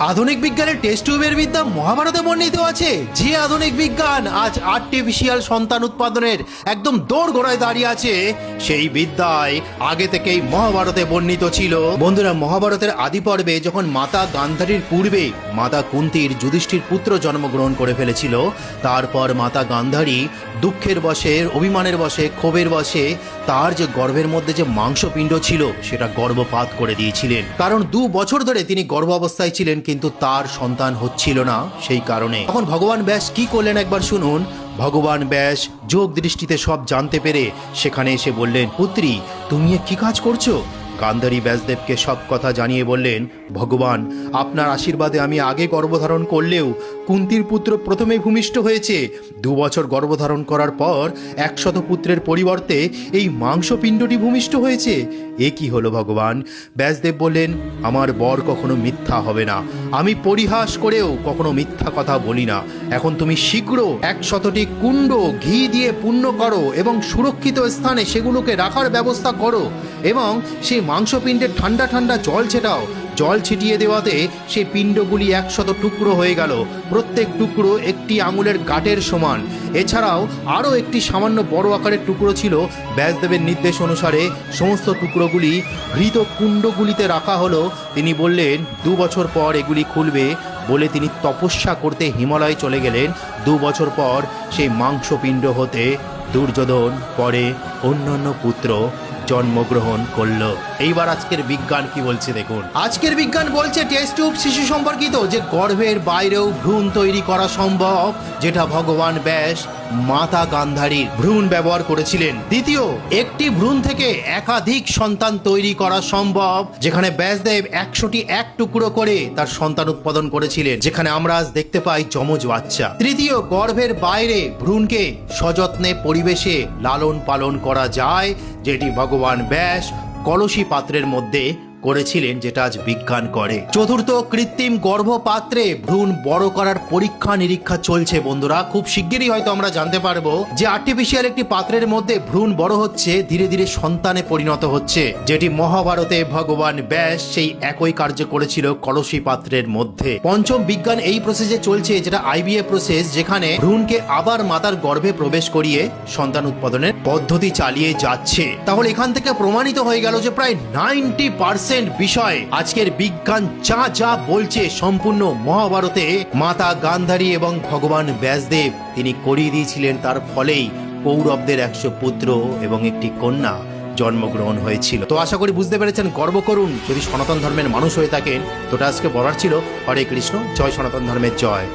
আধুনিক বিজ্ঞানের টেস্ট টিউবের বিদ্যা মহাভারতে বর্ণিত আছে। যে আধুনিক বিজ্ঞান আজ আর্টিফিশিয়াল সন্তান উৎপাদনের একদম দোরগোড়ায় দাঁড়িয়ে আছে, সেই বিদ্যায় আগে থেকেই মহাভারতে বর্ণিত ছিল। বন্ধুরা, মহাভারতের আদি পর্বে যখন মাতা গান্ধারীর পূর্বে মাতা কুন্তির যুধিষ্ঠির পুত্র জন্মগ্রহণ করে ফেলেছিল, তারপর মাতা গান্ধারী দুঃখের বশে, অভিমানের বশে, ক্ষোভের বশে তার যে গর্ভের মধ্যে যে মাংসপিণ্ড ছিল সেটা গর্ভপাত করে দিয়েছিলেন। কারণ 2 বছর ধরে তিনি গর্ভ অবস্থায় ছিলেন, কিন্তু তার সন্তান হচ্ছিল না। সেই কারণে তখন ভগবান ব্যাস কি করলেন একবার শুনুন। ভগবান ব্যাস যোগ দৃষ্টিতে সব জানতে পেরে সেখানে এসে বললেন, পুত্রী তুমি কি কাজ করছো? গান্ধারী ব্যাসদেবকে সব কথা জানিয়ে বললেন, ভগবান আপনার আশীর্বাদে আমি আগে গর্ভধারণ করলেও কুন্তির পুত্র প্রথমে ভূমিষ্ঠ হয়েছে। 2 বছর গর্ভধারণ করার পর 100 পুত্রের পরিবর্তে এই মাংসপিণ্ডটি ভূমিষ্ঠ হয়েছে। এ কি হলো ভগবান? ব্যাসদেব বললেন, আমার বর কখনো মিথ্যা হবে না, আমি পরিহাস করেও কখনো মিথ্যা কথা বলি না। এখন তুমি শীঘ্র 100টি কুণ্ড ঘি দিয়ে পূর্ণ করো এবং সুরক্ষিত স্থানে সেগুলোকে রাখার ব্যবস্থা করো, এবং সেই মাংসপিণ্ডে ঠান্ডা ঠান্ডা জল ছেটাও। জল ছিটিয়ে দেওয়াতে সেই পিণ্ডগুলি 100 টুকরো হয়ে গেল, প্রত্যেক টুকরো একটি আঙুলের গাঁটের সমান। এছাড়াও আরও একটি সামান্য বড় আকারের টুকরো ছিল। ব্যাসদেবের নির্দেশ অনুসারে সমস্ত টুকরোগুলি ঘৃত কুণ্ডগুলিতে রাখা হলো। তিনি বললেন 2 বছর পর এগুলি খুলবে। বলে তিনি তপস্যা করতে হিমালয়ে চলে গেলেন। 2 বছর পর সেই মাংসপিণ্ড হতে দুর্যোধন পরে অন্যান্য পুত্র জন্মগ্রহণ করলো। এইবার আজকের বিজ্ঞান কি বলছে দেখুন। আজকের বিজ্ঞান বলছে টেস্ট টিউব শিশু সম্পর্কিত যে গর্ভের বাইরেও ভ্রূণ তৈরি করা সম্ভব, যেটা ভগবান ব্যাস মাতা গান্ধারীর ভ্রূণ ব্যবহার করেছিলেন। দ্বিতীয়, একটি ভ্রূণ থেকে একাধিক সন্তান তৈরি করা সম্ভব, যেখানে ব্যাসদেব 100টি এক টুকরো করে তার সন্তান উৎপাদন করেছিলেন, যেখানে আমরা আজ দেখতে পাই যমজ বাচ্চা। তৃতীয়, গর্ভের বাইরে ভ্রূণকে সযত্নে পরিবেশে লালন পালন করা যায়, যেটি ভগবান ব্যাস কলসি পাত্রের মধ্যে করেছিলেন, যেটা আজ বিজ্ঞান করে। চতুর্থ, কৃত্রিম গর্ভপাত্রে ভ্রূণ বড় করার পরীক্ষা নিরীক্ষা চলছে। বন্ধুরা, খুব শিগগিরই হয়তো আমরা জানতে পারবো যে আর্টিফিশিয়াল একটি পাত্রের মধ্যে ভ্রূণ বড় হচ্ছে, ধীরে ধীরে সন্তানে পরিণত হচ্ছে, যেটি মহাভারতে ভগবান ব্যাস সেই একই কার্য করেছিল কলসি পাত্রের মধ্যে। পঞ্চম, বিজ্ঞান এই প্রসেসে চলছে, যেটা আইভিএফ প্রসেস, যেখানে ভ্রূণকে আবার মাতার গর্ভে প্রবেশ করিয়ে সন্তান উৎপাদনের পদ্ধতি চালিয়ে যাচ্ছে। তাহলে এখান থেকে প্রমাণিত হয়ে গেল যে প্রায় 90% বিষয় আজকের বিজ্ঞান যা যা বলছে সম্পূর্ণ মহাভারতে মাতা গান্ধারী এবং ভগবান ব্যাসদেব তিনি করিয়ে দিয়েছিলেন। তার ফলেই কৌরবদের 100 পুত্র এবং একটি কন্যা জন্মগ্রহণ হয়েছিল। তো আশা করি বুঝতে পেরেছেন। গর্ব করুন যদি সনাতন ধর্মের মানুষ হয়ে থাকেন। তোটা আজকে বলার ছিল। হরে কৃষ্ণ, জয় সনাতন ধর্মের জয়।